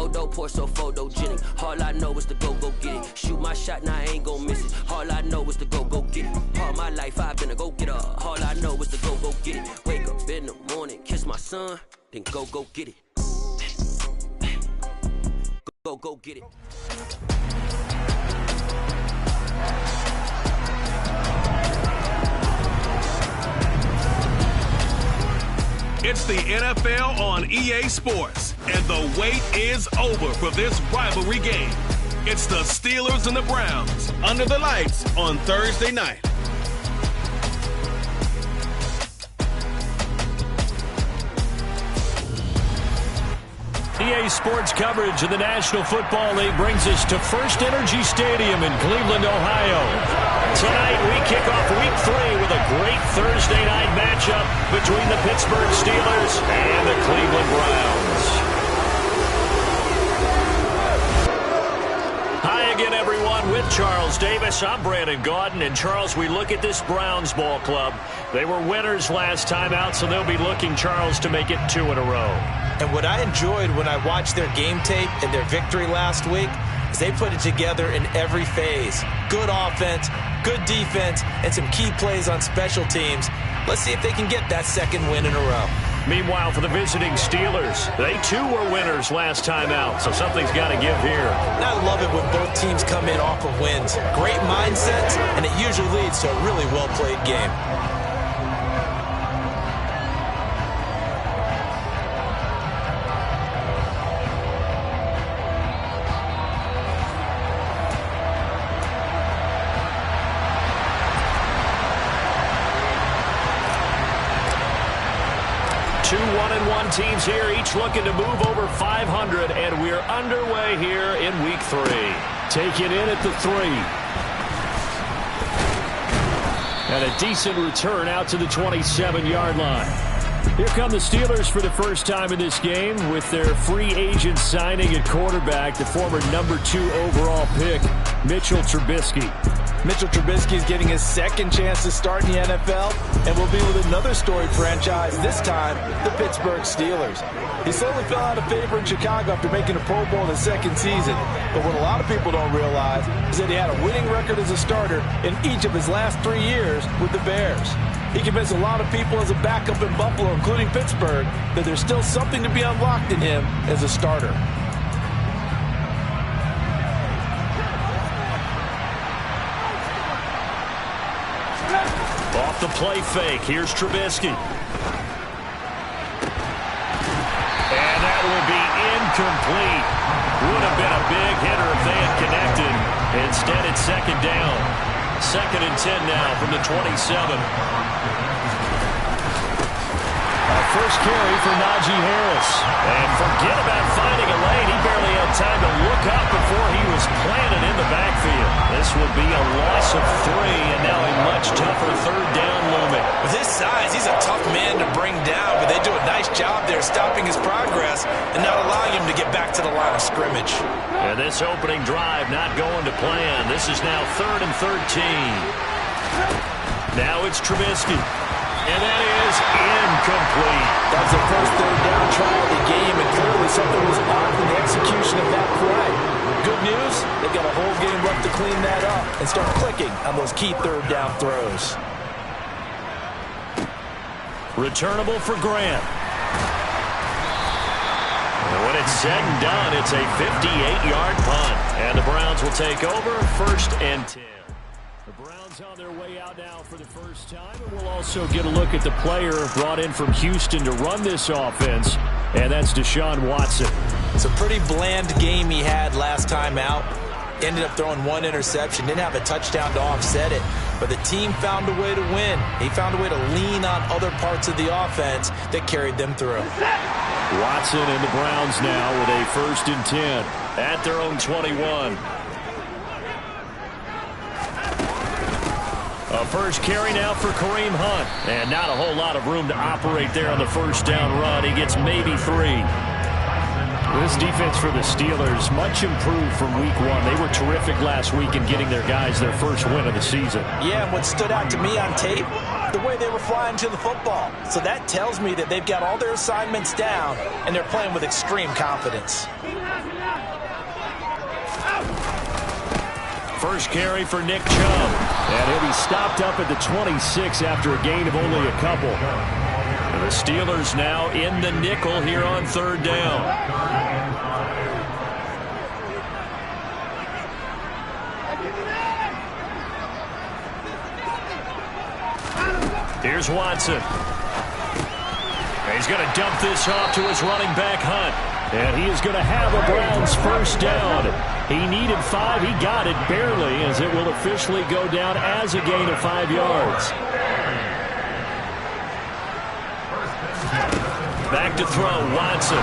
photo, pour so photogenic. All I know is to go get it. Shoot my shot, now I ain't gon' miss it. All I know is to go get it. All my life I've been a go-getter. All I know is to go get it. Wake up in the morning, kiss my son, then go get it. Go get it. It's the NFL on EA Sports, and the wait is over for this rivalry game. It's the Steelers and the Browns under the lights on Thursday night. EA Sports coverage of the National Football League brings us to First Energy Stadium in Cleveland, Ohio. Tonight, we kick off Week 3 with a great Thursday night matchup between the Pittsburgh Steelers and the Cleveland Browns. Hi again, everyone. With Charles Davis, I'm Brandon Gaudin. And, Charles, we look at this Browns ball club. They were winners last time out, so they'll be looking, Charles, to make it 2 in a row. And what I enjoyed when I watched their game tape and their victory last week is they put it together in every phase. Good offense, good defense, and some key plays on special teams. Let's see if they can get that second win in a row. Meanwhile, for the visiting Steelers, they too were winners last time out, so something's got to give here. And I love it when both teams come in off of wins. Great mindsets, and it usually leads to a really well-played game. Two 1-1 teams here, each looking to move over 500, and we're underway here in Week 3. Take it in at the 3. And a decent return out to the 27-yard line. Here come the Steelers for the first time in this game with their free agent signing at quarterback, the former number 2 overall pick, Mitchell Trubisky. Mitchell Trubisky is getting his second chance to start in the NFL and will be with another storied franchise, this time the Pittsburgh Steelers. He slowly fell out of favor in Chicago after making a Pro Bowl in his second season. But what a lot of people don't realize is that he had a winning record as a starter in each of his last 3 years with the Bears. He convinced a lot of people as a backup in Buffalo, including Pittsburgh, that there's still something to be unlocked in him as a starter. Off the play fake, here's Trubisky. And that will be incomplete. Would have been a big hitter if they had connected. Instead, it's second down. 2nd and 10 now from the 27. First carry for Najee Harris. And forget about finding a lane. He barely had time to look up before he was planted in the backfield. This will be a loss of 3, and now a much tougher 3rd down looming. With his size, he's a tough man to bring down, but they do a nice job there stopping his progress and not allowing him to get back to the line of scrimmage. And this opening drive not going to plan. This is now 3rd and 13. Now it's Trubisky. And that is incomplete. That was the first 3rd down try of the game, and clearly something was off in the execution of that play. Good news, they've got a whole game left to clean that up and start clicking on those key 3rd down throws. Returnable for Grant. And when it's said and done, it's a 58-yard punt. And the Browns will take over 1st and 10. The Browns on their way out now for the first time, and we'll also get a look at the player brought in from Houston to run this offense, and that's Deshaun Watson. It's a pretty bland game he had last time out. Ended up throwing 1 interception, didn't have a touchdown to offset it, but the team found a way to win. He found a way to lean on other parts of the offense that carried them through. Watson and the Browns now with a 1st and 10 at their own 21. A first carry now for Kareem Hunt. And not a whole lot of room to operate there on the 1st down run. He gets maybe 3. This defense for the Steelers, much improved from Week 1. They were terrific last week in getting their guys their first win of the season. Yeah, and what stood out to me on tape, the way they were flying to the football. So that tells me that they've got all their assignments down, and they're playing with extreme confidence. First carry for Nick Chubb. And he'll be stopped up at the 26 after a gain of only a couple. And the Steelers now in the nickel here on third down. Here's Watson. He's going to dump this off to his running back, Hunt. And he is going to have a Browns first down. He needed 5. He got it barely, as it will officially go down as a gain of 5 yards. Back to throw, Watson.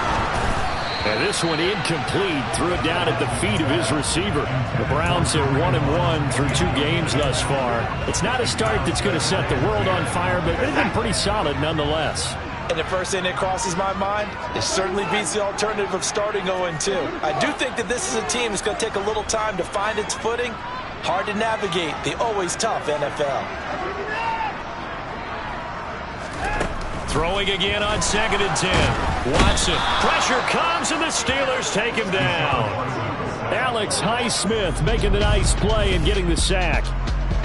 And this one incomplete. Threw it down at the feet of his receiver. The Browns are 1-1 through 2 games thus far. It's not a start that's going to set the world on fire, but they've been pretty solid nonetheless. And the first thing that crosses my mind, it certainly beats the alternative of starting 0-2. I do think that this is a team that's going to take a little time to find its footing. Hard to navigate the always tough NFL. Throwing again on 2nd and 10. Watson. Pressure comes, and the Steelers take him down. Alex Highsmith making the nice play and getting the sack.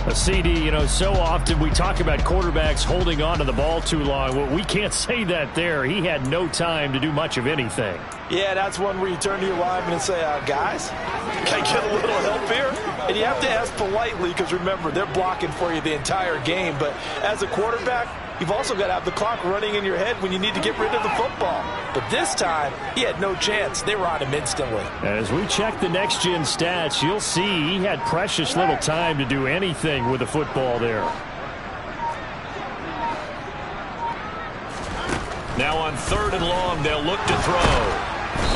A CD, so often we talk about quarterbacks holding on to the ball too long. Well, we can't say that there. He had no time to do much of anything. Yeah, that's one where you turn to your lineman and say, guys, can I get a little help here? And you have to ask politely because, remember, they're blocking for you the entire game. But as a quarterback, you've also got to have the clock running in your head when you need to get rid of the football. But this time, he had no chance. They were on him instantly. As we check the next-gen stats, you'll see he had precious little time to do anything with the football there. Now on 3rd and long, they'll look to throw.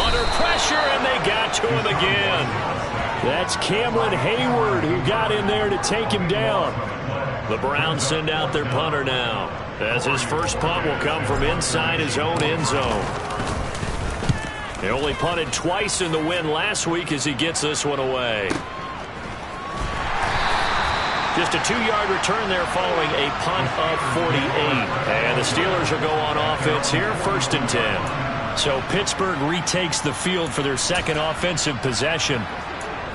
Under pressure, and they got to him again. That's Cameron Hayward who got in there to take him down. The Browns send out their punter now, as his first punt will come from inside his own end zone. He only punted twice in the win last week as he gets this one away. Just a 2-yard return there following a punt of 48. And the Steelers will go on offense here, 1st and 10. So Pittsburgh retakes the field for their second offensive possession.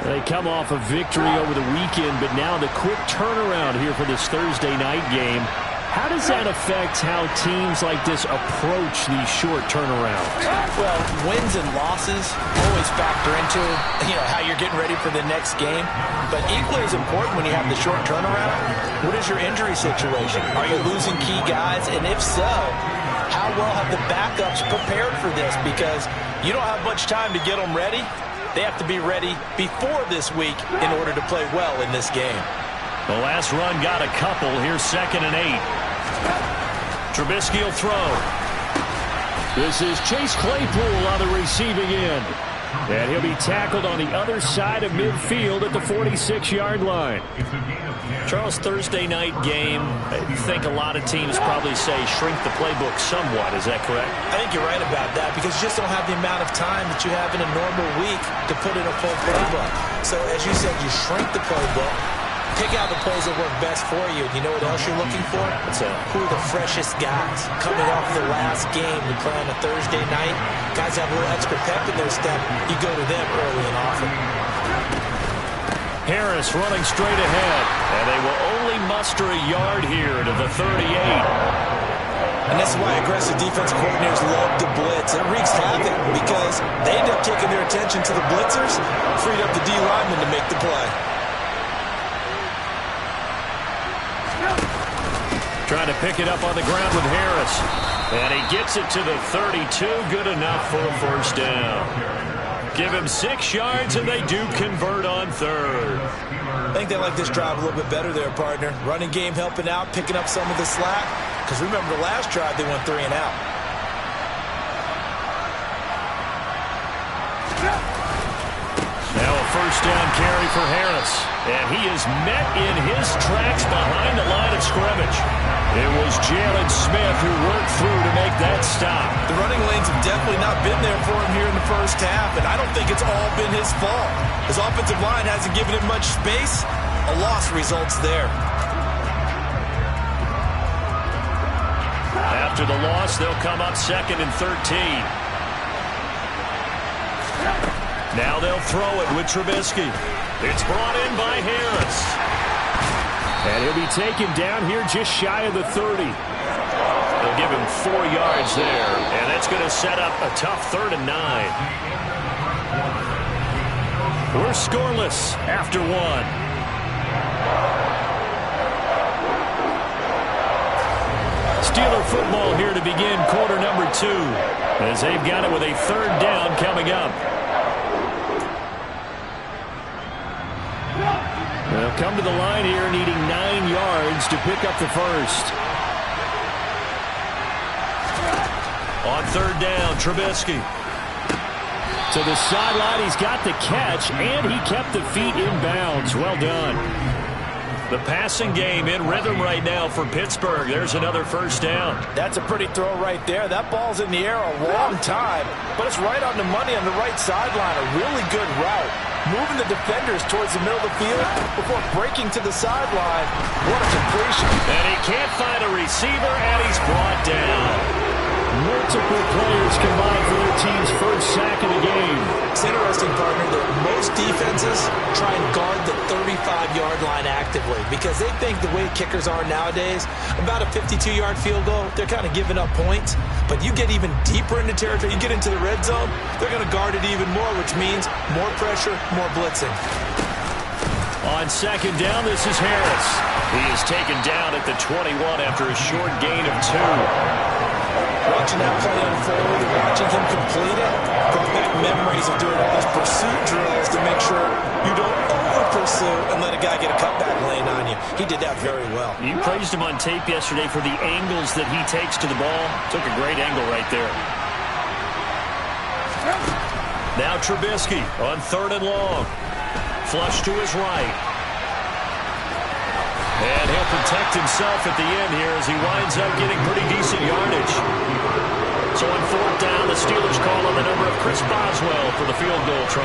They come off a victory over the weekend, but now the quick turnaround here for this Thursday night game. How does that affect how teams like this approach these short turnarounds? Well, wins and losses always factor into, how you're getting ready for the next game. But equally as important when you have the short turnaround, what is your injury situation? Are you losing key guys? And if so, how well have the backups prepared for this? Because you don't have much time to get them ready. They have to be ready before this week in order to play well in this game. The last run got a couple. Here's 2nd and 8. Trubisky will throw. This is Chase Claypool on the receiving end. And he'll be tackled on the other side of midfield at the 46-yard line. Charles, Thursday night game, I think a lot of teams probably say shrink the playbook somewhat. Is that correct? I think you're right about that because you just don't have the amount of time that you have in a normal week to put in a full playbook. So as you said, you shrink the playbook. Pick out the plays that work best for you. You know what else you're looking for? Who are the freshest guys coming off the last game to play on a Thursday night? Guys have a little extra pep in their step. You go to them early and often. Harris running straight ahead. And they will only muster a yard here to the 38. And this is why aggressive defense coordinators love to blitz. It wreaks havoc because they end up taking their attention to the blitzers, freed up the D lineman to make the play. Trying to pick it up on the ground with Harris. And he gets it to the 32. Good enough for a first down. Give him 6 yards, and they do convert on 3rd. I think they like this drive a little bit better there, partner. Running game helping out, picking up some of the slack. Because remember the last drive, they went 3 and out. Now a first down carry for Harris. And he is met in his tracks behind the line of scrimmage. It was Jalen Smith who worked through to make that stop. The running lanes have definitely not been there for him here in the first half, and I don't think it's all been his fault. His offensive line hasn't given him much space. A loss results there. After the loss, they'll come up 2nd and 13. Now they'll throw it with Trubisky. It's brought in by Harris. And he'll be taken down here just shy of the 30. They'll give him 4 yards there, and that's going to set up a tough 3rd and 9. We're scoreless after 1. Steeler football here to begin quarter number 2, as they've got it with a 3rd down coming up. They'll come to the line here needing 9 yards to pick up the first. On 3rd down, Trubisky. To the sideline, he's got the catch, and he kept the feet in bounds. Well done. The passing game in rhythm right now for Pittsburgh. There's another 1st down. That's a pretty throw right there. That ball's in the air a long time, but it's right on the money on the right sideline. A really good route. Moving the defenders towards the middle of the field before breaking to the sideline. What a completion. And he can't find a receiver, and he's brought down. Multiple players combined for their team's first sack of the game. It's interesting, partner, that most defenses try and guard the 35-yard line actively because they think the way kickers are nowadays, about a 52-yard field goal, they're kind of giving up points. But you get even deeper into territory, you get into the red zone, they're going to guard it even more, which means more pressure, more blitzing. On 2nd down, this is Harris. He is taken down at the 21 after a short gain of 2. Watching that play unfold, watching him complete it, brought back memories of doing all those pursuit drills to make sure you don't over-pursue and let a guy get a cutback lane on you. He did that very well. You praised him on tape yesterday for the angles that he takes to the ball. Took a great angle right there. Now Trubisky on 3rd and long. Flush to his right. And he'll protect himself at the end here as he winds up getting pretty decent yardage. So on 4th down, the Steelers call on the number of Chris Boswell for the field goal try.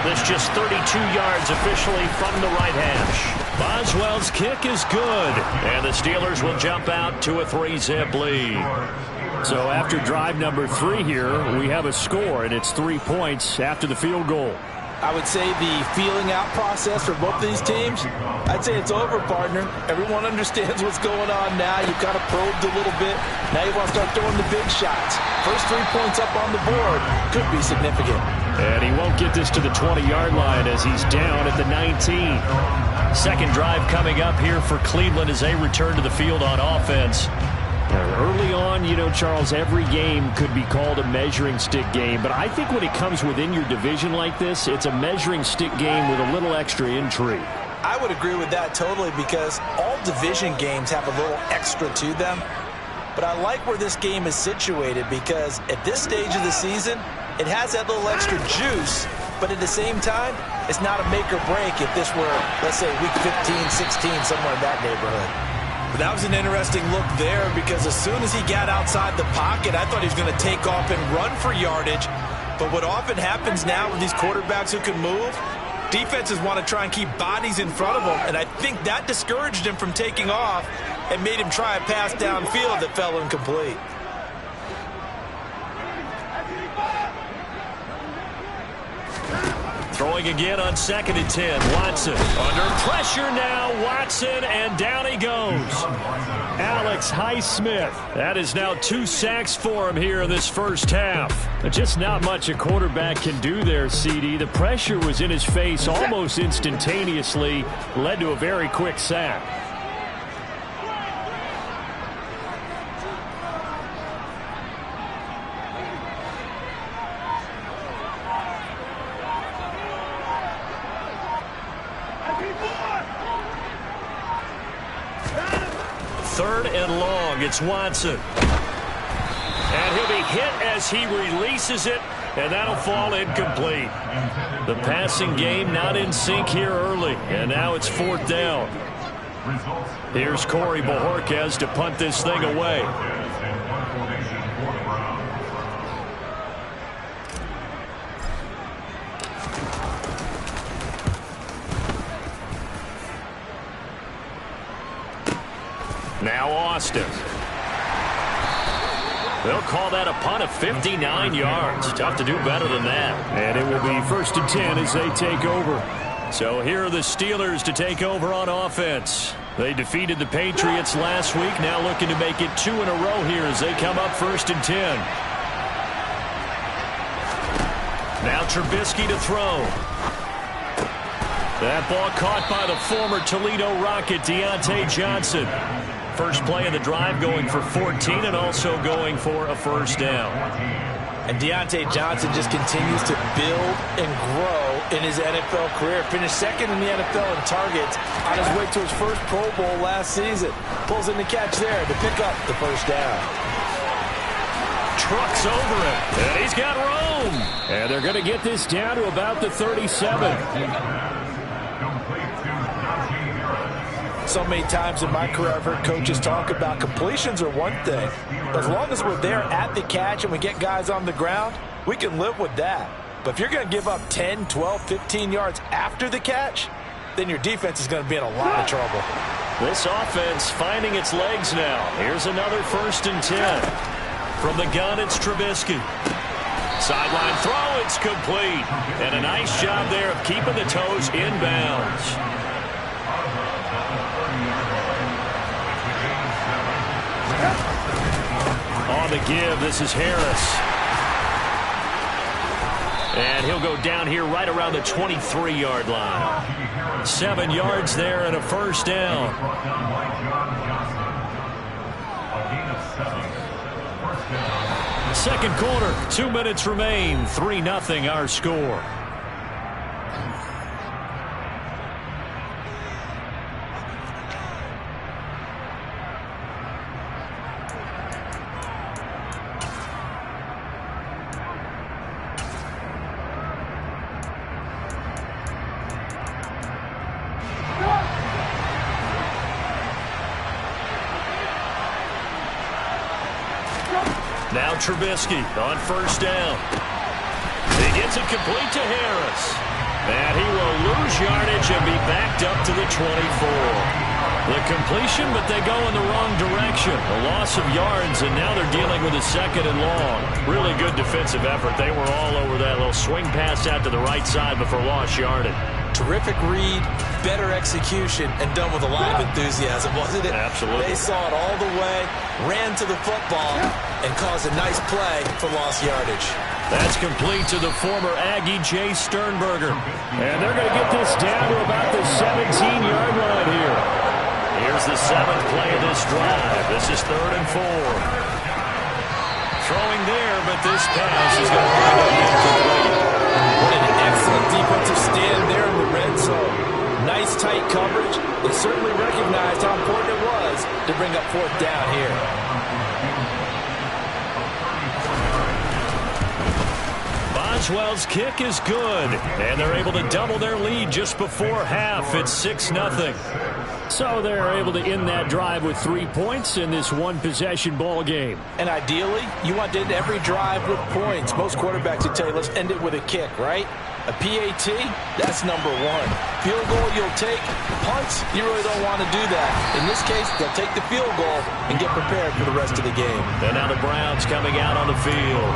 That's just 32 yards officially from the right hash. Boswell's kick is good, and the Steelers will jump out to a 3-zip lead. So after drive number 3 here, we have a score, and it's 3 points after the field goal. I would say the feeling out process for both these teams, I'd say it's over, partner. Everyone understands what's going on now. You've kind of probed a little bit. Now you want to start throwing the big shots. First 3 points up on the board could be significant. And he won't get this to the 20-yard line as he's down at the 19. 2nd drive coming up here for Cleveland as they return to the field on offense. Early on, you know, Charles, every game could be called a measuring stick game. But I think when it comes within your division like this, it's a measuring stick game with a little extra intrigue. I would agree with that totally because all division games have a little extra to them. But I like where this game is situated because at this stage of the season, it has that little extra juice. But at the same time, it's not a make or break if this were, let's say, week 15, 16, somewhere in that neighborhood. But that was an interesting look there because as soon as he got outside the pocket, I thought he was going to take off and run for yardage. But what often happens now with these quarterbacks who can move, defenses want to try and keep bodies in front of them. And I think that discouraged him from taking off and made him try a pass downfield that fell incomplete. Throwing again on 2nd and 10. Watson under pressure now. Watson, and down he goes. Alex Highsmith. That is now 2 sacks for him here in this first half. Just not much a quarterback can do there, CD. The pressure was in his face almost instantaneously. Led to a very quick sack. Third and long, it's Watson. And he'll be hit as he releases it, and that'll fall incomplete. The passing game not in sync here early, and now it's 4th down. Here's Corey Bojorquez to punt this thing away. Now Austin. They'll call that a punt of 59 yards. Tough to do better than that. And it will be 1st and 10 as they take over. So here are the Steelers to take over on offense. They defeated the Patriots last week. Now looking to make it 2 in a row here as they come up 1st and 10. Now Trubisky to throw. That ball caught by the former Toledo Rocket, Deontay Johnson. First play of the drive, going for 14 and also going for a first down. And Deontay Johnson just continues to build and grow in his NFL career. Finished 2nd in the NFL in targets on his way to his first Pro Bowl last season. Pulls in the catch there to pick up the first down. Trucks over him, and he's got room. And they're going to get this down to about the 37. So many times in my career I've heard coaches talk about completions are one thing. As long as we're there at the catch and we get guys on the ground, we can live with that. But if you're going to give up 10, 12, 15 yards after the catch, then your defense is going to be in a lot of trouble. This offense finding its legs now. Here's another 1st and 10. From the gun, it's Trubisky. Sideline throw, it's complete. And a nice job there of keeping the toes inbounds. On the give, this is Harris. And he'll go down here right around the 23-yard line. 7 yards there and a first down. Second quarter, 2 minutes remain. 3-0 our score. Now Trubisky on first down. He gets it complete to Harris. And he will lose yardage and be backed up to the 24. The completion, but they go in the wrong direction. A loss of yards, and now they're dealing with a 2nd and long. Really good defensive effort. They were all over that little swing pass out to the right side before lost yardage. Terrific read, better execution, and done with a lot of enthusiasm, wasn't it? Absolutely. They saw it all the way, ran to the football, and caused a nice play for lost yardage. That's complete to the former Aggie, Jay Sternberger. And they're going to get this down to about the 17-yard line here. Here's the 7th play of this drive. This is 3rd and 4. Throwing there, but this pass is going to wind up incomplete. What an excellent defensive stand there in the red zone. Nice tight coverage. They certainly recognized how important it was to bring up 4th down here. Boswell's kick is good, and they're able to double their lead just before half. It's 6-0. So they're able to end that drive with 3 points in this one-possession ball game. And ideally, you want to end every drive with points. Most quarterbacks would tell you, let's end it with a kick, right? A PAT, that's number 1. Field goal you'll take. Punts, you really don't want to do that. In this case, they'll take the field goal and get prepared for the rest of the game. And now the Browns coming out on the field.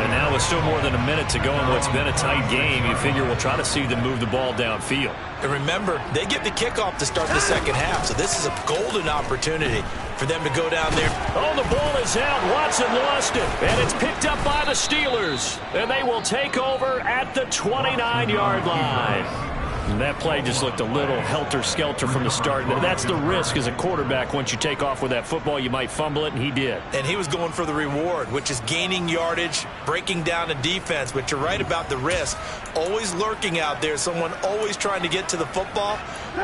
And now with still more than a minute to go in what's been a tight game, you figure we'll try to see them move the ball downfield. And remember, they get the kickoff to start the second half, so this is a golden opportunity for them to go down there. Oh, the ball is out. Watson lost it, and it's picked up by the Steelers. And they will take over at the 29-yard line. And that play just looked a little helter-skelter from the start. That's the risk as a quarterback. Once you take off with that football, you might fumble it, and he did. And he was going for the reward, which is gaining yardage, breaking down the defense. But you're right about the risk. Always lurking out there, someone always trying to get to the football.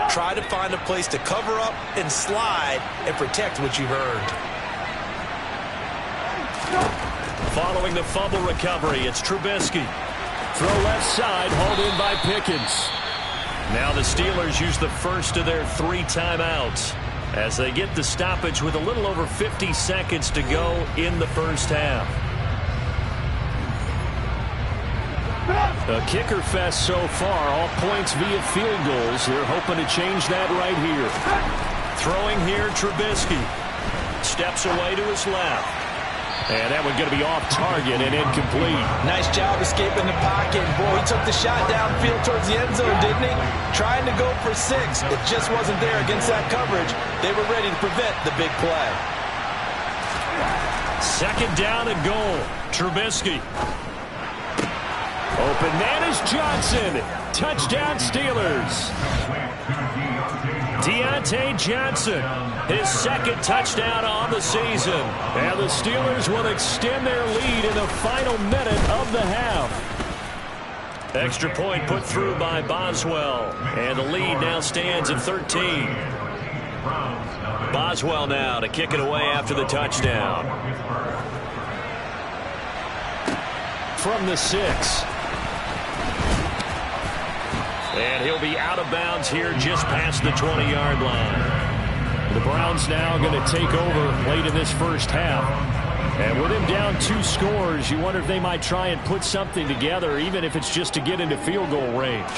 Try to find a place to cover up and slide and protect what you've earned. Following the fumble recovery, it's Trubisky. Throw left side, hauled in by Pickens. Now the Steelers use the first of their 3 timeouts as they get the stoppage with a little over 50 seconds to go in the first half. A kicker fest so far, all points via field goals. They're hoping to change that right here. Throwing here, Trubisky. Steps away to his left. And that one going to be off target and incomplete. Nice job escaping the pocket. Boy, he took the shot downfield towards the end zone, didn't he? Trying to go for 6. It just wasn't there against that coverage. They were ready to prevent the big play. Second down and goal. Trubisky. Open man is Johnson. Touchdown Steelers. Deontay Johnson, his second touchdown on the season. And the Steelers will extend their lead in the final minute of the half. Extra point put through by Boswell. And the lead now stands at 13. Boswell now to kick it away after the touchdown. From the 6. And he'll be out of bounds here just past the 20-yard line. The Browns now going to take over late in this first half. And with him down 2 scores, you wonder if they might try and put something together, even if it's just to get into field goal range.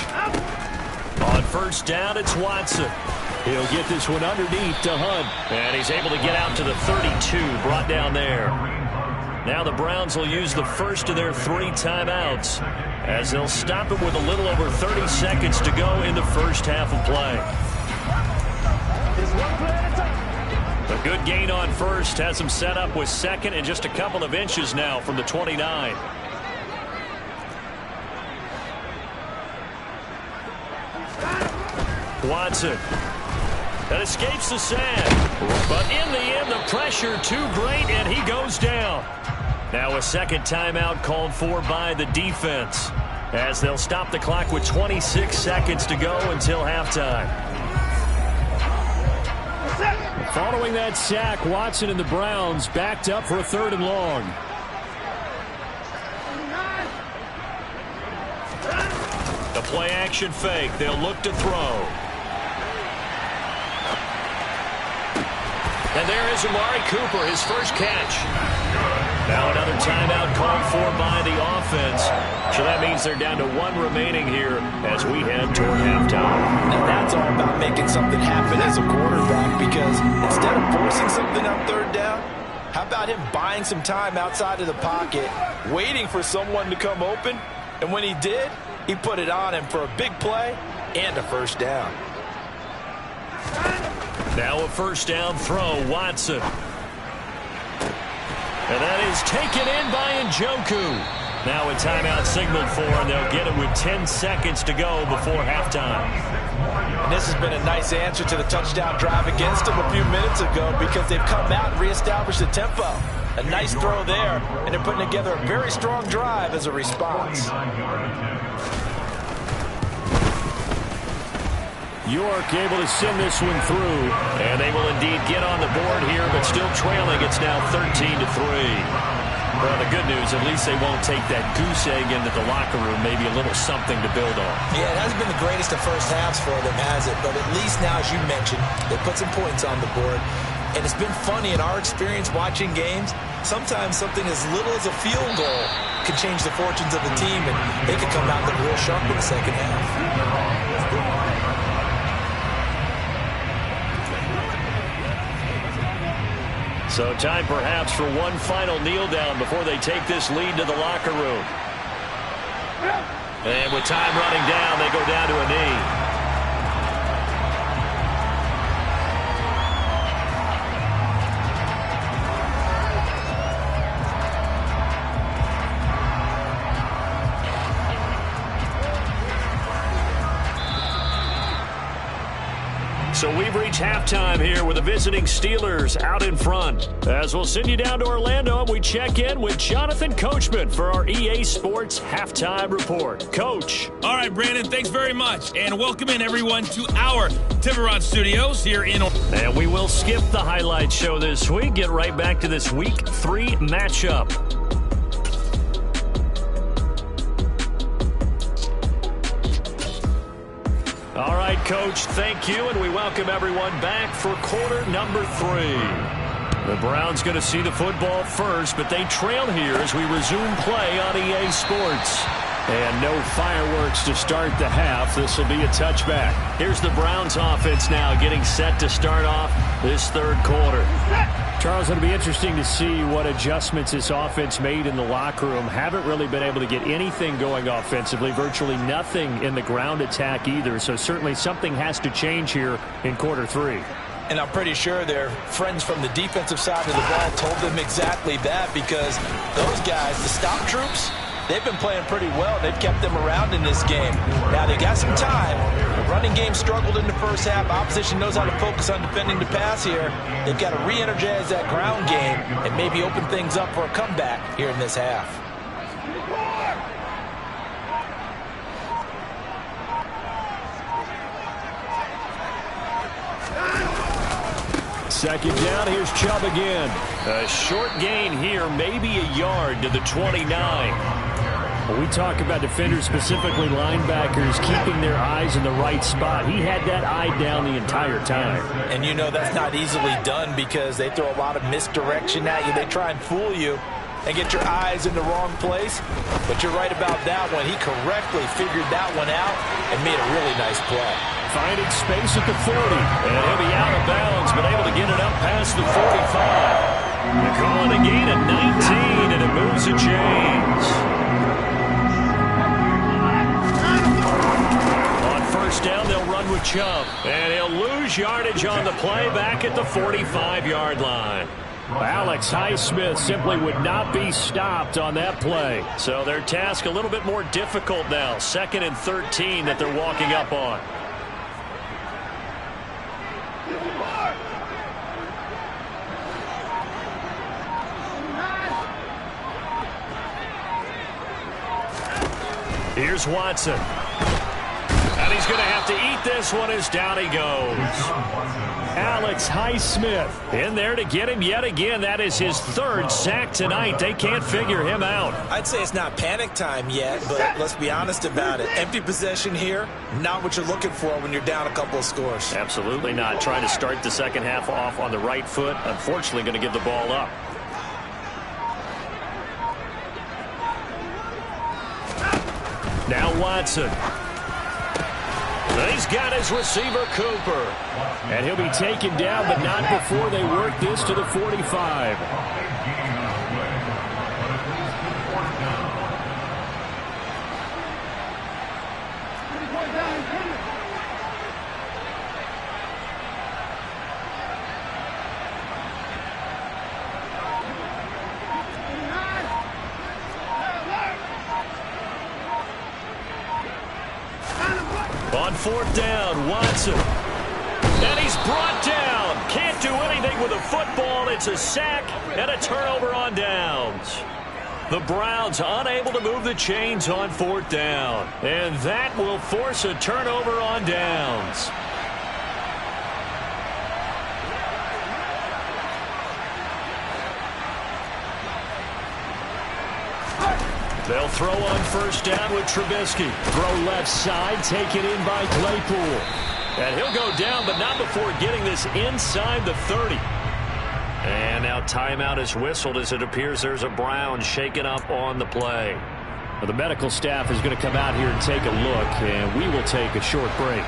On first down, it's Watson. He'll get this one underneath to Hunt. And he's able to get out to the 32, brought down there. Now the Browns will use the first of their 3 timeouts as they'll stop it with a little over 30 seconds to go in the first half of play. A good gain on first has them set up with second and just a couple of inches now from the 29. Watson. That escapes the sand. But in the end, the pressure too great, and he goes down. Now a second timeout called for by the defense as they'll stop the clock with 26 seconds to go until halftime. Following that sack, Watson and the Browns backed up for a 3rd and long. The play action fake. They'll look to throw. And there is Amari Cooper, his first catch. Now another timeout called for by the offense. So that means they're down to 1 remaining here as we head toward halftime. Now that's all about making something happen as a quarterback, because instead of forcing something on 3rd down, how about him buying some time outside of the pocket, waiting for someone to come open, and when he did, he put it on him for a big play and a first down. Now a first down throw, Watson. And that is taken in by Njoku. Now a timeout signaled for, and they'll get it with 10 seconds to go before halftime. And this has been a nice answer to the touchdown drive against them a few minutes ago, because they've come out and reestablished the tempo. A nice throw there, and they're putting together a very strong drive as a response. York able to send this one through, and they will indeed get on the board here, but still trailing. It's now 13-3. Well, the good news, at least they won't take that goose egg into the locker room. Maybe a little something to build on. Yeah, it hasn't been the greatest of first halves for them, has it? But at least now, as you mentioned, they put some points on the board. And it's been funny in our experience watching games. Sometimes something as little as a field goal could change the fortunes of the team, and they could come out looking real sharp in the second half. So time perhaps for one final kneel down before they take this lead to the locker room. And with time running down, they go down to a knee. So we've reached halftime here with the visiting Steelers out in front. As we'll send you down to Orlando, and we check in with Jonathan Coachman for our EA Sports Halftime Report. Coach. All right, Brandon, thanks very much. And welcome in, everyone, to our Tiburon Studios here in Orlando. And we will skip the highlight show this week. Get right back to this Week 3 matchup. All right, Coach, thank you, and we welcome everyone back for quarter number 3. The Browns going to see the football first, but they trail here as we resume play on EA Sports. And no fireworks to start the half. This will be a touchback. Here's the Browns offense now getting set to start off this third quarter. Charles, it'll be interesting to see what adjustments this offense made in the locker room. Haven't really been able to get anything going offensively, virtually nothing in the ground attack either. So certainly something has to change here in quarter 3. And I'm pretty sure their friends from the defensive side of the ball told them exactly that, because those guys, the stop troops, they've been playing pretty well. They've kept them around in this game. Now, they got some time. The running game struggled in the first half. Opposition knows how to focus on defending the pass here. They've got to re-energize that ground game and maybe open things up for a comeback here in this half. Second down, here's Chubb again. A short gain here, maybe a yard to the 29. When we talk about defenders, specifically linebackers, keeping their eyes in the right spot, he had that eye down the entire time. And you know that's not easily done because they throw a lot of misdirection at you. They try and fool you and get your eyes in the wrong place. But you're right about that one. He correctly figured that one out and made a really nice play. Finding space at the 40. And he'll be out of bounds, but able to get it up past the 45. They're calling a gain of 19, and it moves the chains. On first down, they'll run with Chubb. And he'll lose yardage on the play back at the 45-yard line. Alex Highsmith simply would not be stopped on that play. So their task a little bit more difficult now. 2nd and 13 that they're walking up on. Here's Watson. And he's going to have to eat this one as down he goes. Alex Highsmith in there to get him yet again. That is his 3rd sack tonight. They can't figure him out. I'd say it's not panic time yet, but let's be honest about it. Empty possession here, not what you're looking for when you're down a couple of scores. Absolutely not. Trying to start the second half off on the right foot. Unfortunately, going to give the ball up. Now Watson. He's got his receiver, Cooper. And he'll be taken down, but not before they work this to the 45. On 4th down, Watson. And he's brought down. Can't do anything with a football. It's a sack and a turnover on downs. The Browns unable to move the chains on 4th down. And that will force a turnover on downs. They'll throw on first down with Trubisky. Throw left side, taken in by Claypool. And he'll go down, but not before getting this inside the 30. And now timeout is whistled as it appears there's a Brown shaken up on the play. Well, the medical staff is going to come out here and take a look, and we will take a short break.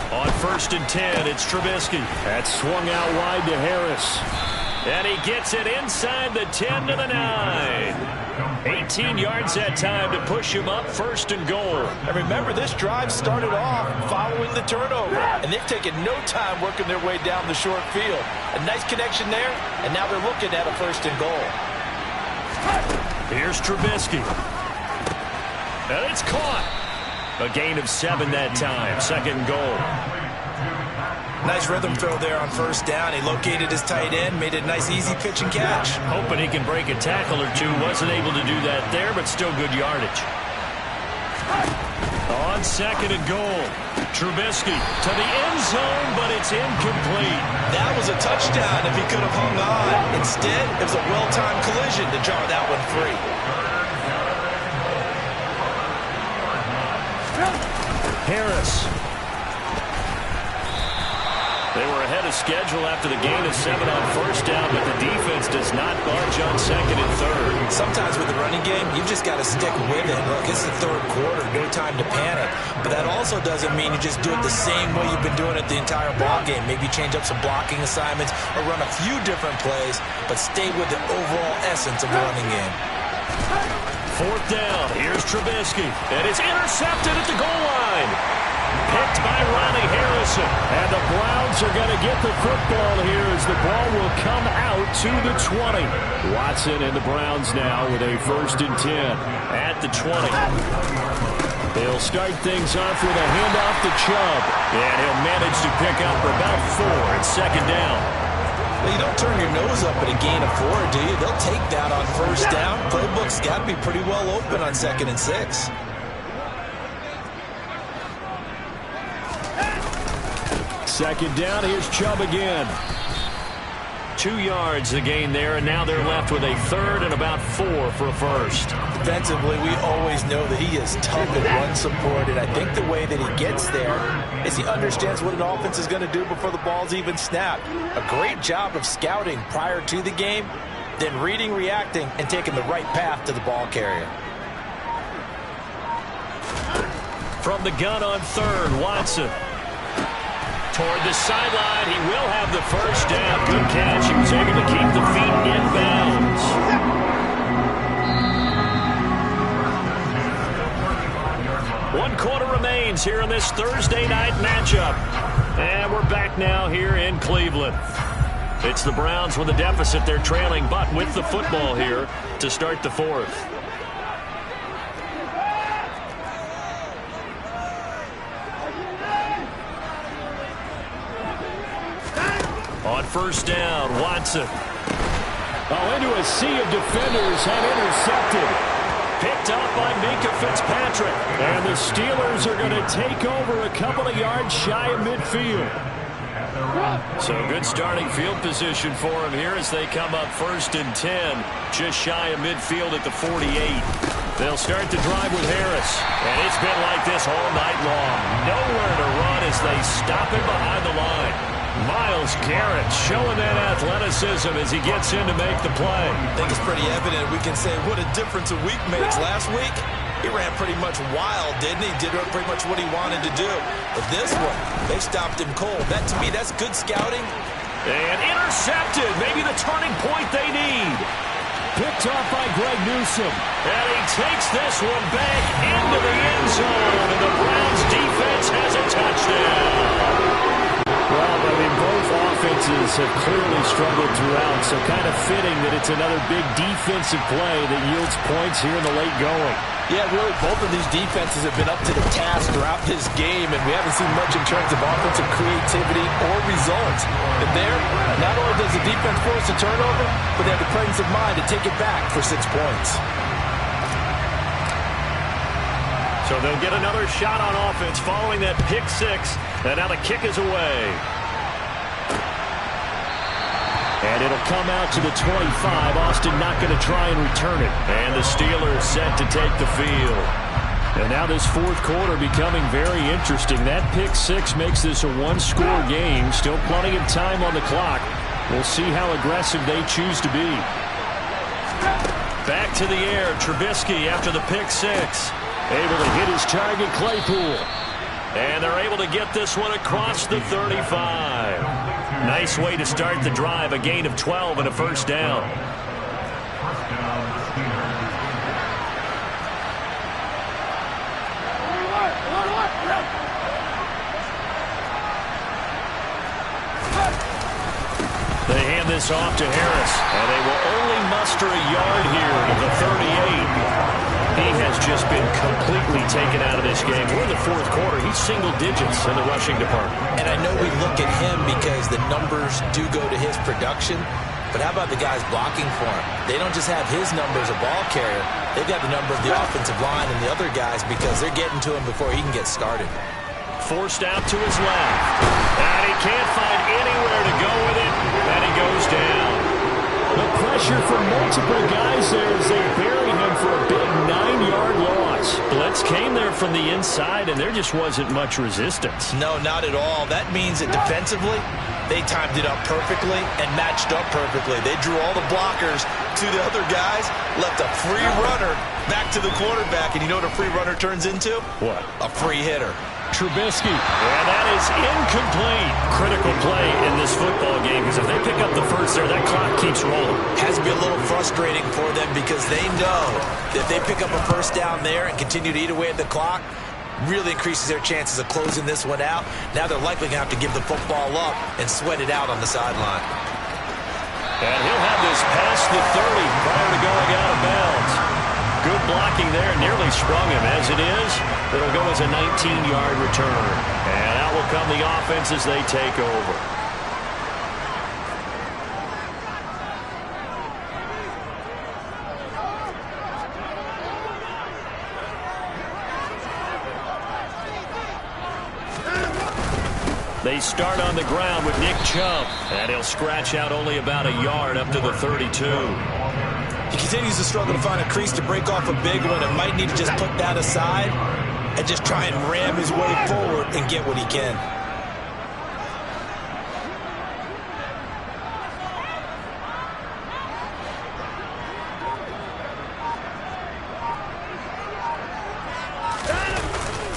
On 1st and 10, it's Trubisky. That's swung out wide to Harris. And he gets it inside the 10 to the 9. 18 yards that time to push him up 1st and goal. And remember, this drive started off following the turnover. And they've taken no time working their way down the short field. A nice connection there, and now they're looking at a 1st and goal. Here's Trubisky. And it's caught. A gain of 7 that time. 2nd goal. Nice rhythm throw there on 1st down. He located his tight end, made a nice easy pitch and catch. Hoping he can break a tackle or two. Wasn't able to do that there, but still good yardage. On 2nd and goal. Trubisky to the end zone, but it's incomplete. That was a touchdown if he could have hung on. Instead, it was a well-timed collision to draw that one free. Harris. They were ahead of schedule after the gain of 7 on first down, but the defense does not budge on second and third. Sometimes with the running game, you've just got to stick with it. Look, it's the third quarter, no time to panic. But that also doesn't mean you just do it the same way you've been doing it the entire ball game. Maybe change up some blocking assignments or run a few different plays, but stay with the overall essence of the running game. Fourth down. Here's Trubisky. And it's intercepted at the goal line. Picked by Ronnie Harrison. And the Browns are going to get the football here as the ball will come out to the 20. Watson and the Browns now with a 1st and 10 at the 20. They'll start things off with a handoff to Chubb. And he'll manage to pick up about 4 at 2nd down. Well, you don't turn your nose up at a gain of 4, do you? They'll take that on 1st down. Playbook's got to be pretty well open on 2nd and 6. Second down, here's Chubb again. 2 yards the gain there, and now they're left with a 3rd and about 4 for a 1st. Defensively, we always know that he is tough at run support, and I think the way that he gets there is he understands what an offense is going to do before the ball's even snapped. A great job of scouting prior to the game, then reading, reacting, and taking the right path to the ball carrier. From the gun on 3rd, Watson. Toward the sideline, he will have the 1st down. Good catch. He was able to keep the feet in bounds. One quarter remains here in this Thursday night matchup. And we're back now here in Cleveland. It's the Browns with a deficit. They're trailing, but with the football here to start the 4th. On 1st down, Watson. Into a sea of defenders and intercepted. Picked up by Minka Fitzpatrick. And the Steelers are going to take over a couple of yards shy of midfield. So good starting field position for him here as they come up 1st and 10. Just shy of midfield at the 48. They'll start the drive with Harris. And it's been like this all night long. Nowhere to run as they stop him behind the line. Myles Garrett showing that athleticism as he gets in to make the play. I think it's pretty evident. We can say what a difference a week makes. Last week, he ran pretty much wild, didn't he? Did pretty much what he wanted to do. But this one, they stopped him cold. That, to me, that's good scouting. And intercepted. Maybe the turning point they need. Picked off by Greg Newsome. And he takes this one back into the end zone. And the Browns defense has a touchdown. Well, I mean, both offenses have clearly struggled throughout, so kind of fitting that it's another big defensive play that yields points here in the late going. Yeah, really, both of these defenses have been up to the task throughout this game, and we haven't seen much in terms of offensive creativity or results. And there, not only does the defense force a turnover, but they have the presence of mind to take it back for 6 points. So they'll get another shot on offense following that pick 6. And now the kick is away. And it'll come out to the 25. Austin not going to try and return it. And the Steelers set to take the field. And now this 4th quarter becoming very interesting. That pick 6 makes this a 1-score game. Still plenty of time on the clock. We'll see how aggressive they choose to be. Back to the air. Trubisky after the pick 6. Able to hit his target, Claypool. And they're able to get this one across the 35. Nice way to start the drive. A gain of 12 and a 1st down. They hand this off to Harris. And they will only muster a yard here to the 38. He has just been completely taken out of this game. We're in the 4th quarter. He's single digits in the rushing department. And I know we look at him because the numbers do go to his production. But how about the guys blocking for him? They don't just have his number as a ball carrier. They've got the number of the offensive line and the other guys because they're getting to him before he can get started. Forced out to his left. And he can't find anywhere to go with it. And he goes down. The pressure from multiple guys there as they bury him for a big 9 19-yard loss. Blitz came there from the inside, and there just wasn't much resistance. No, not at all. That means that defensively, they timed it up perfectly and matched up perfectly. They drew all the blockers to the other guys, left a free runner back to the quarterback, and you know what a free runner turns into? What? A free hitter. Trubisky. And that is incomplete. Critical play in this football game, because if they pick up the first there, that clock keeps rolling. Has to be a little frustrating for them because they know that if they pick up a first down there and continue to eat away at the clock, really increases their chances of closing this one out. Now they're likely going to have to give the football up and sweat it out on the sideline. And he'll have this past the 30 prior to going out of bounds. Good blocking there, nearly sprung him. As it is, it'll go as a 19-yard return. And out will come the offense as they take over. They start on the ground with Nick Chubb, and he'll scratch out only about a yard up to the 32. He continues to struggle to find a crease to break off a big one and might need to just put that aside and just try and ram his way forward and get what he can.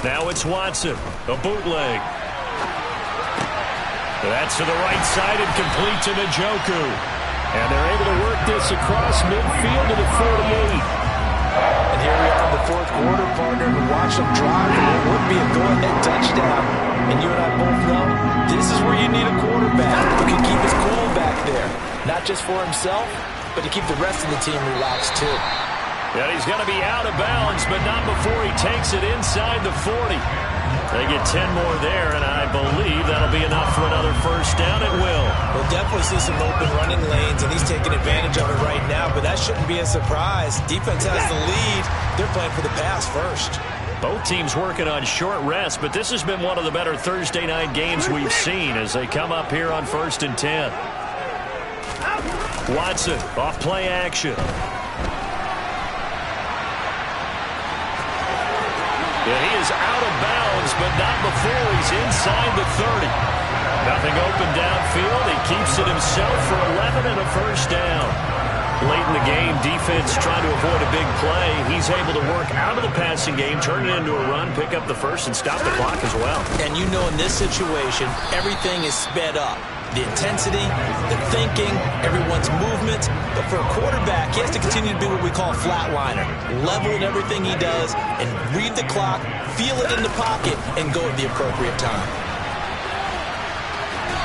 Now it's Watson, a bootleg. That's to the right side and complete to Njoku. And they're able to work this across midfield to the 48. And here we are in the fourth quarter, partner, and watch them drive for what would be a go-ahead touchdown. And you and I both know this is where you need a quarterback who can keep his cool back there. Not just for himself, but to keep the rest of the team relaxed too. And he's going to be out of bounds, but not before he takes it inside the 40. They get 10 more there, and I believe that'll be enough for another first down. It will. We'll definitely see some open running lanes, and he's taking advantage of it right now, but that shouldn't be a surprise. Defense has the lead. They're playing for the pass first. Both teams working on short rest, but this has been one of the better Thursday night games we've seen as they come up here on 1st and 10. Watson off play action. Yeah, he is out of bounds, but not before he's inside the 30. Nothing open downfield. He keeps it himself for 11 and a first down. Late in the game, defense trying to avoid a big play. He's able to work out of the passing game, turn it into a run, pick up the first, and stop the clock as well. And you know in this situation, everything is sped up. The intensity, the thinking, everyone's movement. But for a quarterback, he has to continue to be what we call a flatliner. Level in everything he does and read the clock, feel it in the pocket, and go at the appropriate time.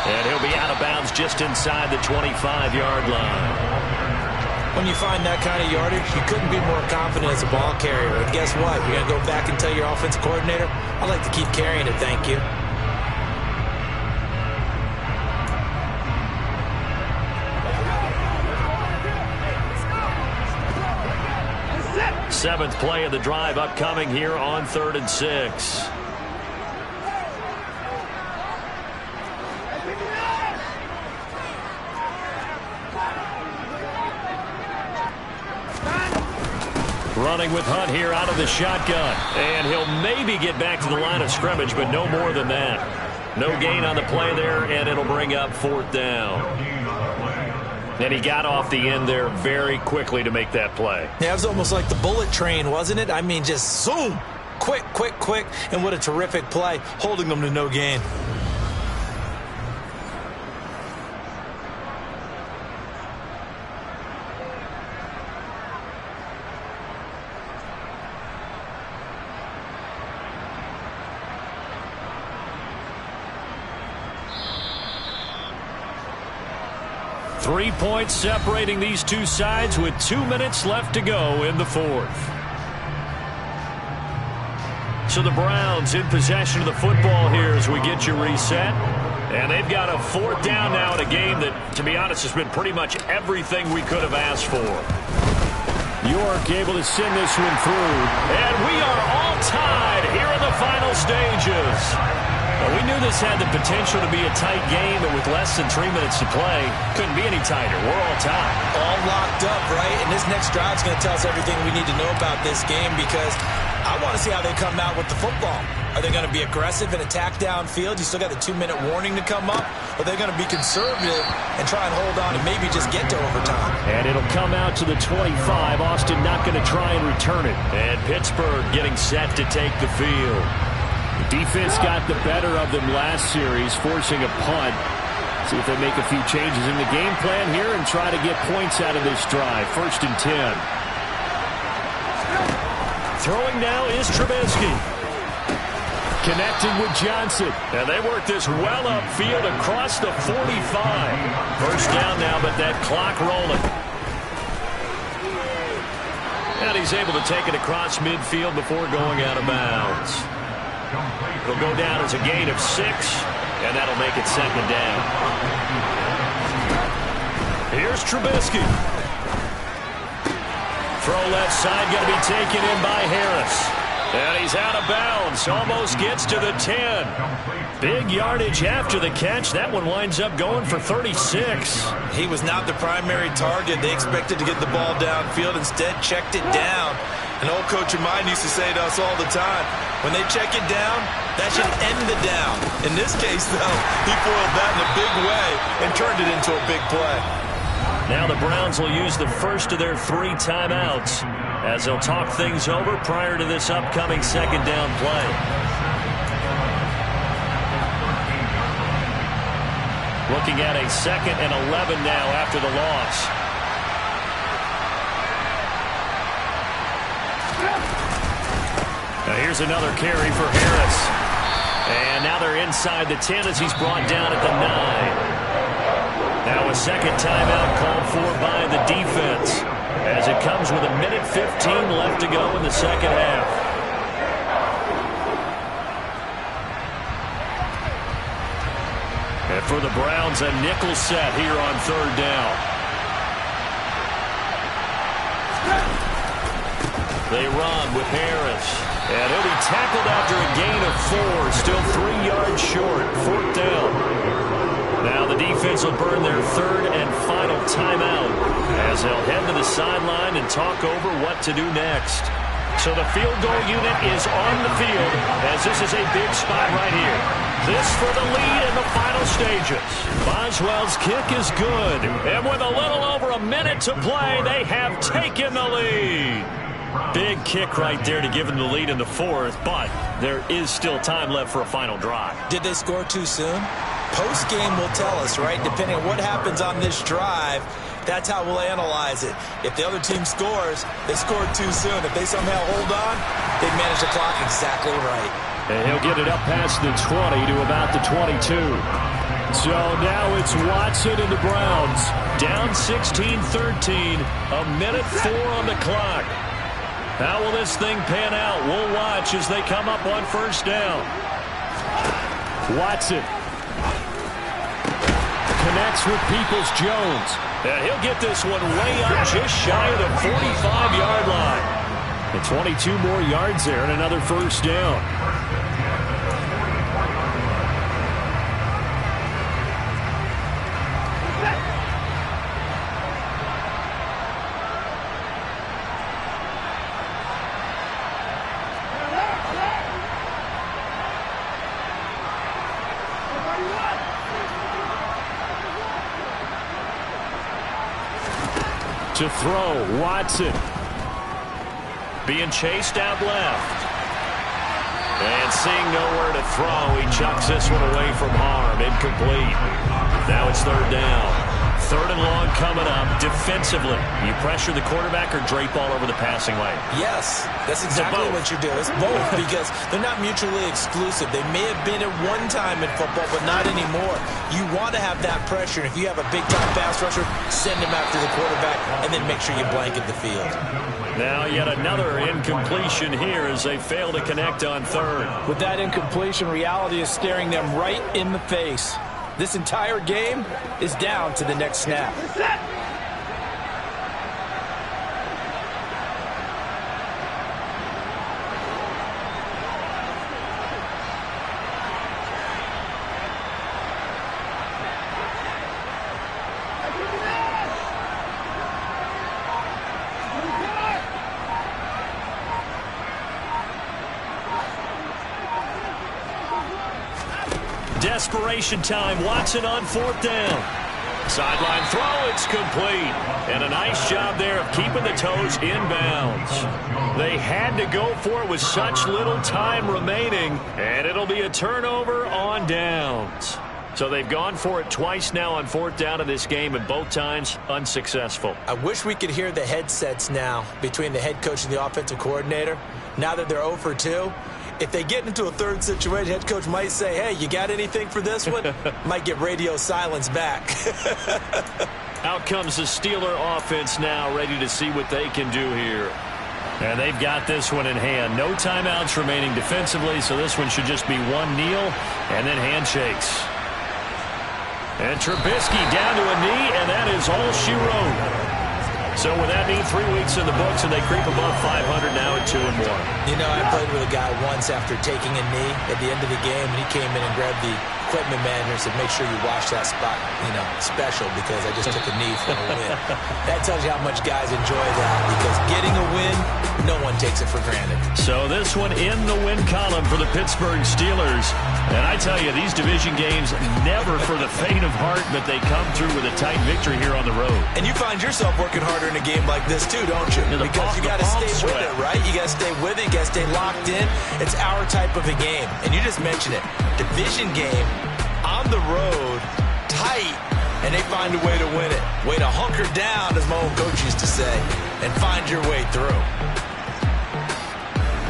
And he'll be out of bounds just inside the 25-yard line. When you find that kind of yardage, you couldn't be more confident as a ball carrier. And guess what? You're going to go back and tell your offensive coordinator, I'd like to keep carrying it, thank you. Seventh play of the drive upcoming here on 3rd and 6. Running with Hunt here out of the shotgun. And he'll maybe get back to the line of scrimmage, but no more than that. No gain on the play there, and it'll bring up 4th down. And he got off the end there very quickly to make that play. Yeah, it was almost like the bullet train, wasn't it? I mean, just zoom. Quick, quick, quick. And what a terrific play, holding them to no gain. Three points separating these two sides with 2 minutes left to go in the 4th. So the Browns in possession of the football here as we get you reset. And they've got a 4th down now in a game that, to be honest, has been pretty much everything we could have asked for. York able to send this one through. And we are all tied here in the final stages. Well, we knew this had the potential to be a tight game, but with less than 3 minutes to play, couldn't be any tighter. We're all tied. All locked up, right? And this next drive is going to tell us everything we need to know about this game, because I want to see how they come out with the football. Are they going to be aggressive and attack downfield? You still got the 2-minute warning to come up. Or are they going to be conservative and try and hold on and maybe just get to overtime? And it'll come out to the 25. Austin not going to try and return it. And Pittsburgh getting set to take the field. The defense got the better of them last series, forcing a punt. See if they make a few changes in the game plan here and try to get points out of this drive. 1st and 10. Throwing now is Trubisky. Connecting with Johnson. And they work this well upfield across the 45. 1st down now, but that clock rolling. And he's able to take it across midfield before going out of bounds. It'll go down as a gain of 6, and that'll make it 2nd down. Here's Trubisky. Throw left side, going to be taken in by Harris. And he's out of bounds. Almost gets to the 10. Big yardage after the catch. That one winds up going for 36. He was not the primary target. They expected to get the ball downfield. Instead, checked it down. An old coach of mine used to say to us all the time, when they check it down, that should end the down. In this case, though, he foiled that in a big way and turned it into a big play. Now the Browns will use the first of their 3 timeouts as they'll talk things over prior to this upcoming 2nd down play. Looking at a 2nd and 11 now after the loss. Now here's another carry for Harris. And now they're inside the 10 as he's brought down at the 9. Now a 2nd timeout called for by the defense as it comes with 1:15 left to go in the 2nd half. And for the Browns, a nickel set here on 3rd down. They run with Harris. And he'll be tackled after a gain of 4. Still 3 yards short. 4th down. Now the defense will burn their 3rd and final timeout as they'll head to the sideline and talk over what to do next. So the field goal unit is on the field as this is a big spot right here. This for the lead in the final stages. Boswell's kick is good. And with a little over a minute to play, they have taken the lead. Big kick right there to give them the lead in the 4th, but there is still time left for a final drive. Did they score too soon? Post-game will tell us, right? Depending on what happens on this drive, that's how we'll analyze it. If the other team scores, they scored too soon. If they somehow hold on, they manage the clock exactly right. And he'll get it up past the 20 to about the 22. So now it's Watson and the Browns. Down 16-13, 1:04 on the clock. How will this thing pan out? We'll watch as they come up on 1st down. Watson connects with Peoples-Jones. And he'll get this one way up just shy of the 45-yard line. And 22 more yards there and another 1st down. To throw, Watson. Being chased out left. And seeing nowhere to throw, he chucks this one away from harm. Incomplete. Now it's 3rd down. 3rd and long coming up. Defensively, you pressure the quarterback or drape all over the passing lane? Yes, that's exactly what you do. It's both because they're not mutually exclusive. They may have been at one time in football, but not anymore. You want to have that pressure. If you have a big-time pass rusher, send him after the quarterback, and then make sure you blanket the field. Now yet another incompletion here as they fail to connect on 3rd. With that incompletion, reality is staring them right in the face. This entire game is down to the next snap. desperation time. Watson on 4th down. Sideline throw, it's complete. And a nice job there of keeping the toes in bounds. They had to go for it with such little time remaining, and it'll be a turnover on downs. So they've gone for it twice now on 4th down in this game, and both times unsuccessful. I wish we could hear the headsets now between the head coach and the offensive coordinator. Now that they're 0 for 2, if they get into a third situation, head coach might say, hey, you got anything for this one? Might get radio silence back. Out comes the Steeler offense now, ready to see what they can do here. And they've got this one in hand. No timeouts remaining defensively, so this one should just be one kneel and then handshakes. And Trubisky down to a knee, and that is all she wrote. So with that knee, 3 weeks in the books, and they creep above 500 now at 2-1. You know, I played with a guy once after taking a knee at the end of the game, and he came in and grabbed the equipment manager and said, make sure you watch that spot, special, because I just took a knee for a win. That tells you how much guys enjoy that, because getting a win, no one takes it for granted. So this one in the win column for the Pittsburgh Steelers. And I tell you, these division games, never for the faint of heart, but they come through with a tight victory here on the road. And you find yourself working harder in a game like this too, don't you? Because you got to stay with it, right? You got to stay with it. You got to stay locked in. It's our type of a game. And you just mentioned it. Division game, on the road, tight, and they find a way to win it. Way to hunker down, as my old coach used to say, and find your way through.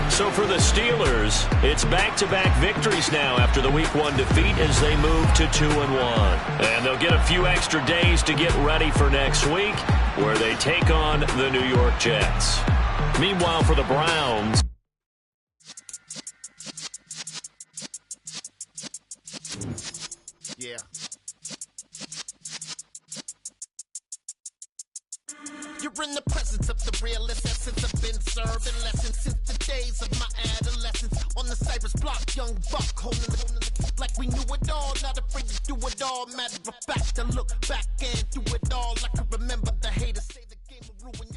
So for the Steelers, it's back-to-back victories now after the Week 1 defeat as they move to 2-1. And they'll get a few extra days to get ready for next week, where they take on the New York Jets. Meanwhile, for the Browns, yeah. You're in the presence of the realest essence. I've been serving lessons since the days of my adolescence. On the Cypress block, young buck holding the like we knew it all. Not afraid to do it all. Matter of fact, to look back and do it all. I can remember the haters say the game will ruin you.